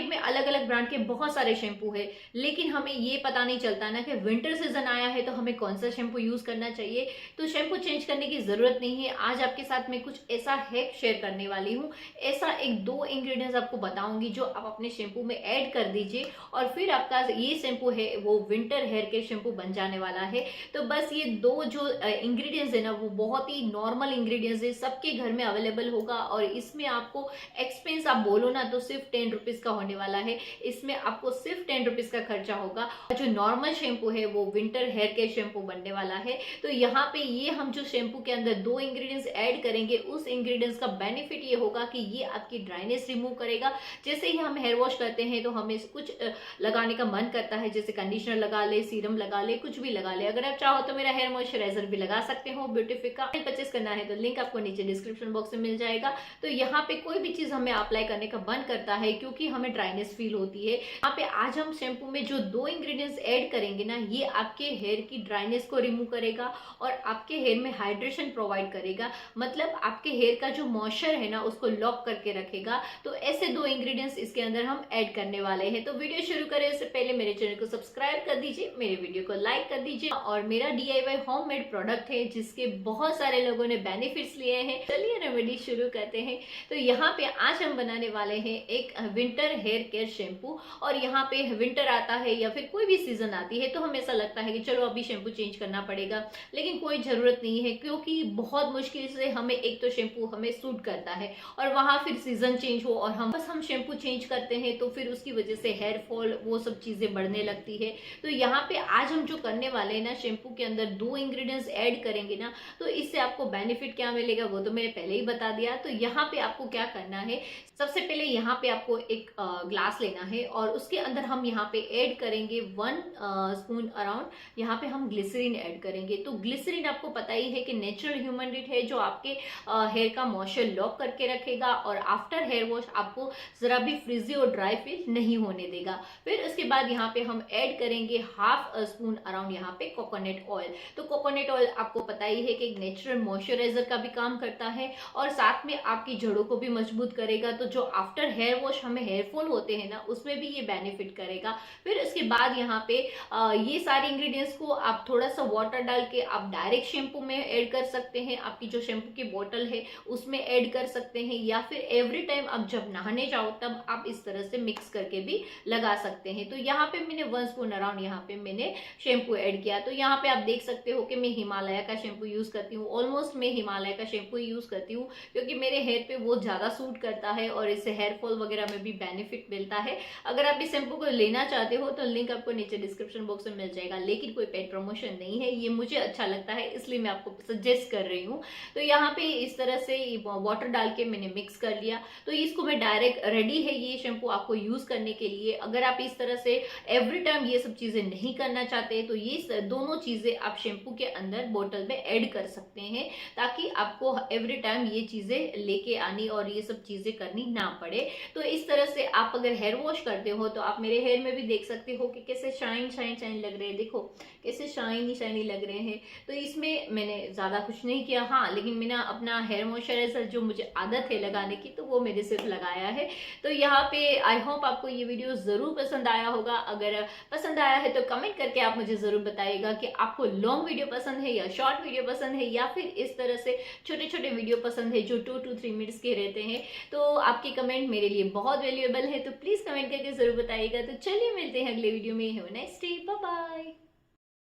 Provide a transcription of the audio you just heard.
में अलग अलग ब्रांड के बहुत सारे शैम्पू है, लेकिन हमें ये पता नहीं चलता ना कि विंटर सीजन आया है तो हमें कौन सा शैम्पू यूज करना चाहिए। तो शैम्पू चेंज करने की जरूरत नहीं है। आज आपके साथ मैं कुछ ऐसा हैक शेयर करने वाली हूँ, ऐसा एक दो इंग्रेडिएंट्स आपको बताऊंगी जो आप अपने शैम्पू में ऐड कर दीजिए और फिर आपका ये शैम्पू है वो विंटर हेयर के शैम्पू बन जाने वाला है। तो बस ये दो जो इंग्रेडिएंट्स है ना वो बहुत ही नॉर्मल इंग्रेडिएंट्स है, सबके घर में अवेलेबल होगा और इसमें आपको एक्सपेंस आप बोलो ना तो सिर्फ 10 रुपीज का होने वाला है। इसमें आपको सिर्फ 10 रुपीज का खर्चा होगा। जो नॉर्मल शैम्पू है वो विंटर हेयर केयर शैम्पू बनने वाला है। तो यहाँ पे ये हम जो शैम्पू के अंदर दो इंग्रेडिएंट्स ऐड करेंगे, उस इंग्रेडिएंट्स का बेनिफिट ये होगा कि ये आपकी ड्राइनेस रिमूव करेगा। जैसे ही हम हेयर वॉश करते हैं तो हमें कुछ लगाने का मन करता है, जैसे कंडीशनर लगा ले, सीरम लगा ले, कुछ भी लगा ले। अगर आप चाहो तो मेरा हेयर मॉइस्चराइजर भी लगा सकते हो ब्यूटीफिक का। परचेस करना है तो लिंक आपको नीचे डिस्क्रिप्शन बॉक्स में मिल जाएगा। तो यहाँ पे कोई भी चीज हमें अप्लाई करने का मन करता है क्योंकि हमें ड्राइनेस फील होती है। यहाँ पे आज हम शैम्पू में जो दो इंग्रेडिएंट्स ऐड करेंगे ना, ये आपके हेयर की ड्राइनेस को रिमूव करेगा और आपके हेयर में हाइड्रेशन प्रोवाइड करेगा। मतलब आपके हेयर का जो मॉइस्चर है ना उसको लॉक करके रखेगा। तो ऐसे दो इंग्रेडिएंट्स इसके अंदर हम ऐड करने वाले हैं। तो वीडियो शुरू करें उससे पहले मेरे चैनल को सब्सक्राइब कर दीजिए, मेरे वीडियो को लाइक कर दीजिए। और मेरा DIY होममेड प्रोडक्ट है जिसके बहुत सारे लोगों ने बेनिफिट्स लिए हैं। चलिए रेमेडी शुरू करते हैं। तो यहाँ पे आज हम बनाने वाले हैं एक विंटर हेयर केयर शैम्पू। और यहाँ पे विंटर आता है या फिर कोई भी सीजन आती है तो हमें ऐसा लगता है कि चलो अभी शैम्पू चेंज करना पड़ेगा, लेकिन कोई जरूरत नहीं है क्योंकि बहुत मुश्किल से हमें एक तो शैम्पू हमें सूट करता है और वहां फिर सीजन चेंज हो और हम शैम्पू चेंज करते हैं तो फिर उसकी वजह से हेयर फॉल वो सब चीजें बढ़ने लगती है। तो यहाँ पे आज हम जो करने वाले हैं ना, शैम्पू के अंदर दो इंग्रेडिएंट्स ऐड करेंगे ना, तो इससे आपको बेनिफिट क्या मिलेगा वो तो मैंने पहले ही बता दिया। तो यहाँ पे आपको क्या करना है, सबसे पहले यहाँ पे आपको एक ग्लास लेना है और उसके अंदर हम यहाँ पे ऐड करेंगे 1 स्पून अराउंड। यहाँ पे हम ग्लिसरीन ऐड करेंगे। तो ग्लिसरीन आपको पता ही है कि नेचुरल ह्यूमिडिटी है जो आपके हेयर का मॉइस्चर लॉक करके रखेगा और आफ्टर हेयर वॉश आपको जरा भी फ्रिजी और ड्राई फील नहीं होने देगा। फिर उसके बाद यहाँ पे हम ऐड करेंगे हाफ स्पून अराउंड यहाँ पे कोकोनट ऑयल। तो कोकोनट ऑयल आपको पता ही है कि एक नेचुरल मॉइस्चराइजर का भी काम करता है और साथ में आपकी जड़ों को भी मजबूत करेगा। तो जो आफ्टर हेयर वॉश हमें हेयर फॉल होते हैं ना उसमें भी ये बेनिफिट करेगा। फिर उसके बाद यहाँ पे ये सारे इंग्रेडिएंट्स को आप थोड़ा सा वाटर डाल के आप डायरेक्ट शैम्पू में ऐड कर सकते हैं, आपकी जो शैम्पू की बोतल है उसमें ऐड कर सकते हैं, या फिर एवरी टाइम आप जब नहाने जाओ तब आप इस तरह से मिक्स करके भी लगा सकते हैं। तो यहाँ पे मैंने 1 स्पून अराउंड यहाँ पे मैंने शैम्पू ऐड किया। तो यहाँ पे आप देख सकते हो कि मैं हिमालय का शैम्पू यूज करती हूँ। ऑलमोस्ट मैं हिमालय का शैम्पू यूज करती हूँ क्योंकि मेरे हेयर पे वो ज्यादा सूट करता है और इससे हेयर फॉल वगैरह में भी बेनिफिट मिलता है। अगर आप इस शैम्पू को लेना चाहते हो तो लिंक आपको नीचे डिस्क्रिप्शन बॉक्स में मिल जाएगा, लेकिन कोई पेड प्रमोशन नहीं है, ये मुझे अच्छा लगता है इसलिए मैं आपको सजेस्ट कर रही हूँ। तो यहाँ पे इस तरह से वाटर डाल के मैंने मिक्स कर लिया। तो इसको मैं डायरेक्ट रेडी है ये शैम्पू आपको यूज करने के लिए। अगर आप इस तरह से एवरी टाइम ये सब चीजें नहीं करना चाहते तो ये दोनों चीजें आप शैम्पू के अंदर बोतल में ऐड कर सकते हैं ताकि आपको एवरी टाइम ये चीजें लेके आनी और ये सब चीजें करनी ना पड़े। तो इस तरह से आप अगर हेयर वॉश करते हो तो आप मेरे हेयर में भी देख सकते हो कि कैसे शाइन शाइन शाइन लग रहे हैं। देखो कैसे शाइनी शाइनी लग रहे हैं। तो इसमें मैंने ज्यादा कुछ नहीं किया, हाँ, लेकिन मैंने अपना हेयर मॉइस्चराइजर जो मुझे आदत है लगाने की तो वो मैंने सिर्फ लगाया है। तो यहाँ पे आई होप आपको ये वीडियो जरूर पसंद आया होगा। अगर पसंद आया है तो कमेंट करके आप मुझे जरूर बताइएगा कि आपको लॉन्ग वीडियो पसंद है या शॉर्ट वीडियो पसंद है या फिर इस तरह से छोटे छोटे वीडियो पसंद है जो 2 to 3 मिनट्स के रहते हैं। तो आपकी कमेंट मेरे लिए बहुत वैल्यूएबल है, तो प्लीज कमेंट करके जरूर बताइएगा। तो चलिए मिलते हैं अगले वीडियो में। Have a nice day, bye bye.